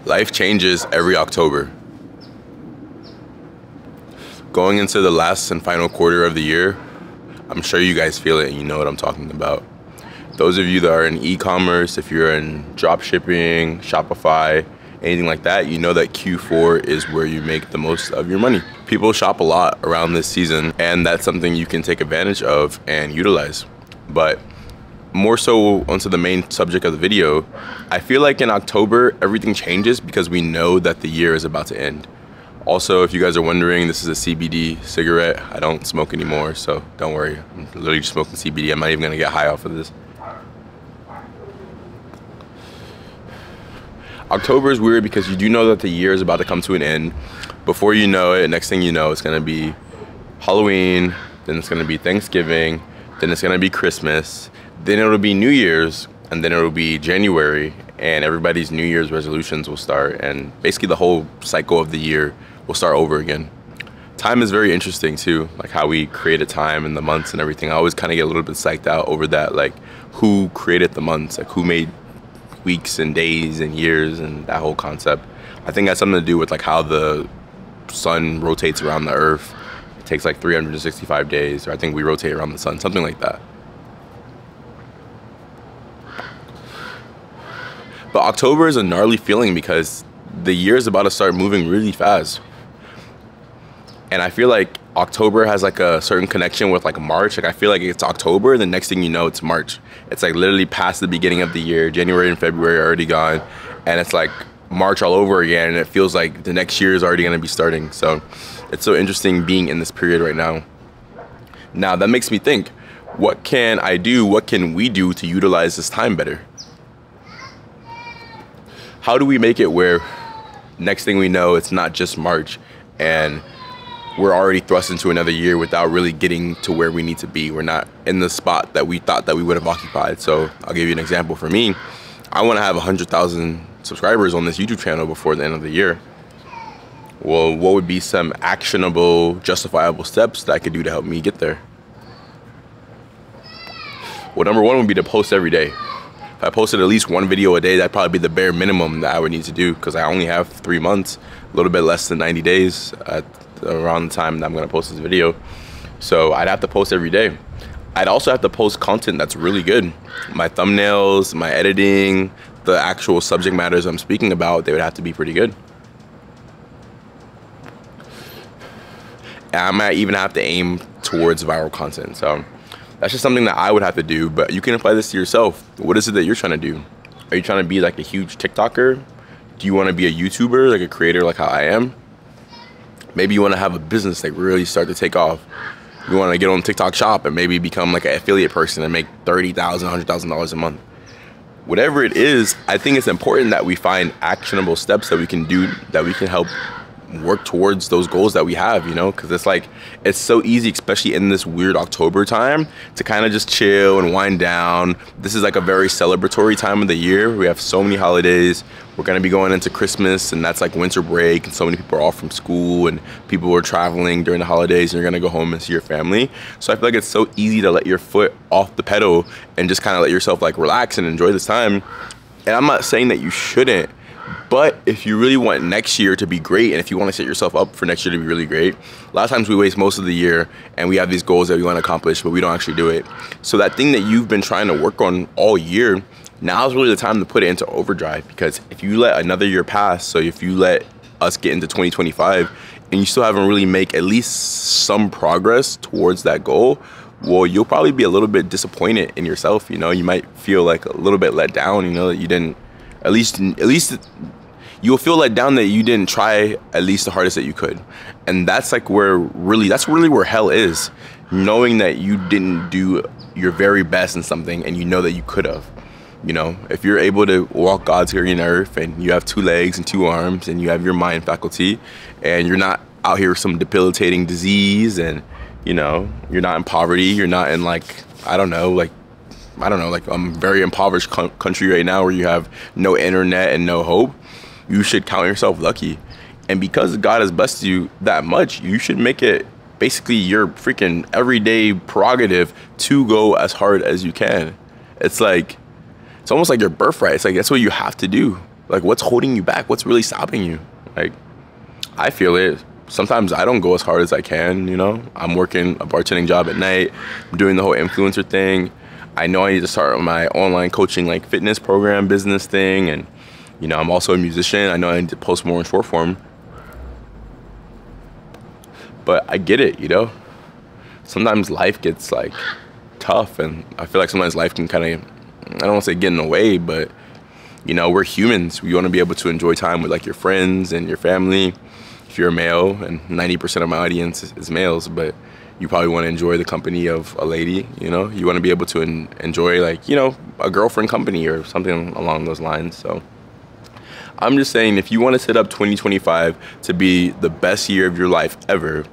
Life changes every October. Going into the last and final quarter of the year, I'm sure you guys feel it and you know what I'm talking about. Those of you that are in e-commerce, if you're in drop shipping, Shopify, anything like that, you know that Q4 is where you make the most of your money. People shop a lot around this season, and that's something you can take advantage of and utilize. But more so onto the main subject of the video, I feel like in October, everything changes because we know that the year is about to end. Also, if you guys are wondering, this is a CBD cigarette. I don't smoke anymore, so don't worry. I'm literally just smoking CBD. I'm not even gonna get high off of this. October is weird because you do know that the year is about to come to an end. Before you know it, next thing you know, it's gonna be Halloween, then it's gonna be Thanksgiving, then it's gonna be Christmas, then it'll be New Year's, and then it'll be January, and everybody's New Year's resolutions will start, and basically the whole cycle of the year will start over again. Time is very interesting too, like how we created time and the months and everything. I always kind of get a little bit psyched out over that, like who created the months, like who made weeks and days and years and that whole concept. I think that's something to do with like how the sun rotates around the earth. It takes like 365 days, or I think we rotate around the sun, something like that. But October is a gnarly feeling because the year is about to start moving really fast. And I feel like October has like a certain connection with like March. Like I feel like it's October, the next thing you know, it's March. It's like literally past the beginning of the year. January and February are already gone. And it's like March all over again. And it feels like the next year is already gonna be starting. So it's so interesting being in this period right now. Now that makes me think, what can I do? What can we do to utilize this time better? How do we make it where next thing we know, it's not just March and we're already thrust into another year without really getting to where we need to be? We're not in the spot that we thought that we would have occupied. So I'll give you an example. For me, I want to have 100,000 subscribers on this YouTube channel before the end of the year. Well, what would be some actionable, justifiable steps that I could do to help me get there? Well, number one would be to post every day. If I posted at least one video a day, that'd probably be the bare minimum that I would need to do, because I only have 3 months, a little bit less than 90 days at around the time that I'm going to post this video. So I'd have to post every day. I'd also have to post content that's really good. My thumbnails, my editing, the actual subject matters I'm speaking about, they would have to be pretty good. And I might even have to aim towards viral content. So that's just something that I would have to do, but you can apply this to yourself. What is it that you're trying to do? Are you trying to be like a huge TikToker? Do you want to be a YouTuber, like a creator like how I am? Maybe you want to have a business like really start to take off. You want to get on TikTok Shop and maybe become like an affiliate person and make $30,000, $100,000 a month. Whatever it is, I think it's important that we find actionable steps that we can do, that we can help work towards those goals that we have, you know, because it's like, it's so easy, especially in this weird October time, to kind of just chill and wind down. This is like a very celebratory time of the year. We have so many holidays. We're going to be going into Christmas, and that's like winter break, and so many people are off from school and people are traveling during the holidays, and you're going to go home and see your family. So I feel like it's so easy to let your foot off the pedal and just kind of let yourself like relax and enjoy this time. And I'm not saying that you shouldn't, but if you really want next year to be great, and if you want to set yourself up for next year to be really great, a lot of times we waste most of the year and we have these goals that we want to accomplish, but we don't actually do it. So that thing that you've been trying to work on all year, now is really the time to put it into overdrive. Because if you let another year pass, so if you let us get into 2025 and you still haven't really make at least some progress towards that goal, well, you'll probably be a little bit disappointed in yourself. You know, you might feel like a little bit let down, you know, that you didn't, at least you'll feel let down that you didn't try at least the hardest that you could. And that's like where really, that's really where hell is. Knowing that you didn't do your very best in something and you know that you could have. You know, if you're able to walk God's green earth and you have 2 legs and 2 arms and you have your mind faculty and you're not out here with some debilitating disease, and, you know, you're not in poverty, you're not in like, I don't know, like a very impoverished country right now where you have no internet and no hope, you should count yourself lucky. And because God has blessed you that much, you should make it basically your freaking everyday prerogative to go as hard as you can. It's like, it's almost like your birthright. It's like, that's what you have to do. Like, what's holding you back? What's really stopping you? Like, I feel it. Sometimes I don't go as hard as I can, you know? I'm working a bartending job at night. I'm doing the whole influencer thing. I know I need to start my online coaching, like fitness program business thing. And, you know, I'm also a musician. I know I need to post more in short form. But I get it, you know? Sometimes life gets like tough, and I feel like sometimes life can kind of, I don't want to say get in the way, but you know, we're humans. We want to be able to enjoy time with like your friends and your family. If you're a male, and 90% of my audience is males, but you probably want to enjoy the company of a lady, you know? You want to be able to enjoy like, you know, a girlfriend company or something along those lines. So I'm just saying, if you want to set up 2025 to be the best year of your life ever,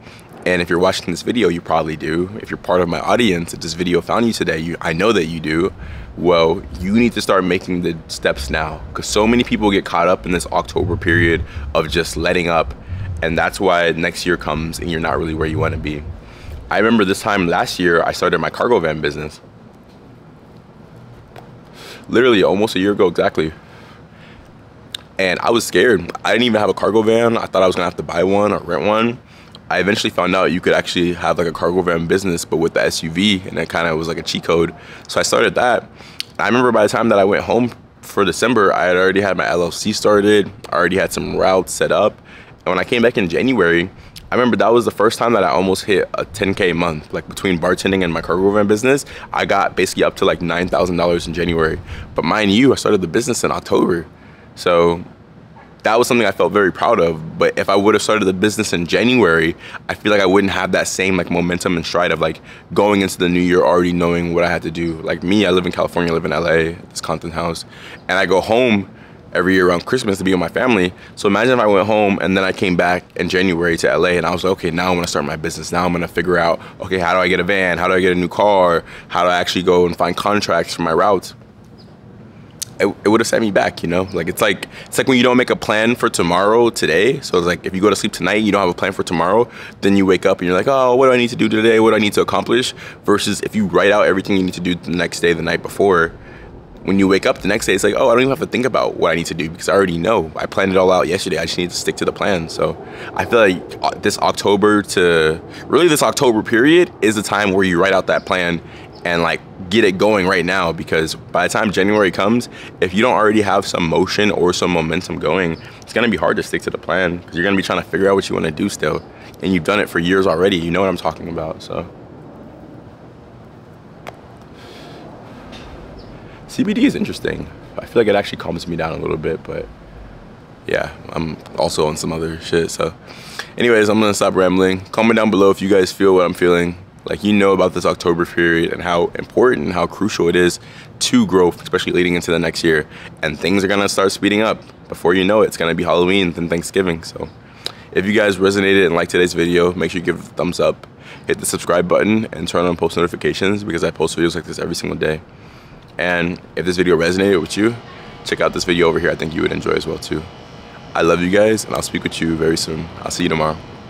and if you're watching this video, you probably do. If you're part of my audience, if this video found you today, I know that you do. Well, you need to start making the steps now, because so many people get caught up in this October period of just letting up, and that's why next year comes and you're not really where you want to be. I remember this time last year, I started my cargo van business. Literally almost a year ago exactly. And I was scared. I didn't even have a cargo van. I thought I was gonna have to buy one or rent one. I eventually found out you could actually have like a cargo van business, but with the SUV, and it kind of was like a cheat code. So I started that. I remember by the time that I went home for December, I had already had my LLC started. I already had some routes set up. And when I came back in January, I remember that was the first time that I almost hit a 10K month. Like between bartending and my cargo van business, I got basically up to like $9,000 in January. But mind you, I started the business in October. So that was something I felt very proud of. But if I would have started the business in January, I feel like I wouldn't have that same like momentum and stride of like going into the new year already knowing what I had to do. Like me, I live in California, I live in LA, this content house, and I go home every year around Christmas to be with my family. So imagine if I went home and then I came back in January to LA and I was like, okay, now I'm gonna start my business. Now I'm gonna figure out, okay, how do I get a van? How do I get a new car? How do I actually go and find contracts for my routes? It would have set me back, you know? Like it's like when you don't make a plan for tomorrow today. So it's like if you go to sleep tonight, you don't have a plan for tomorrow, then you wake up and you're like, oh, what do I need to do today? What do I need to accomplish? Versus if you write out everything you need to do the next day, the night before, when you wake up the next day, it's like, oh, I don't even have to think about what I need to do because I already know. I planned it all out yesterday. I just need to stick to the plan. So I feel like this October period is the time where you write out that plan and like get it going right now, because by the time January comes, if you don't already have some motion or some momentum going, it's gonna be hard to stick to the plan because you're gonna be trying to figure out what you want to do still, and you've done it for years already. You know what I'm talking about. So CBD is interesting. I feel like it actually calms me down a little bit, but yeah, I'm also on some other shit. So anyways, I'm gonna stop rambling. Comment down below if you guys feel what I'm feeling. Like, you know about this October period and how important and how crucial it is to growth, especially leading into the next year. And things are gonna start speeding up. Before you know it, it's gonna be Halloween, then Thanksgiving. So if you guys resonated and liked today's video, make sure you give it a thumbs up, hit the subscribe button, and turn on post notifications because I post videos like this every single day. And if this video resonated with you, check out this video over here. I think you would enjoy as well too. I love you guys, and I'll speak with you very soon. I'll see you tomorrow.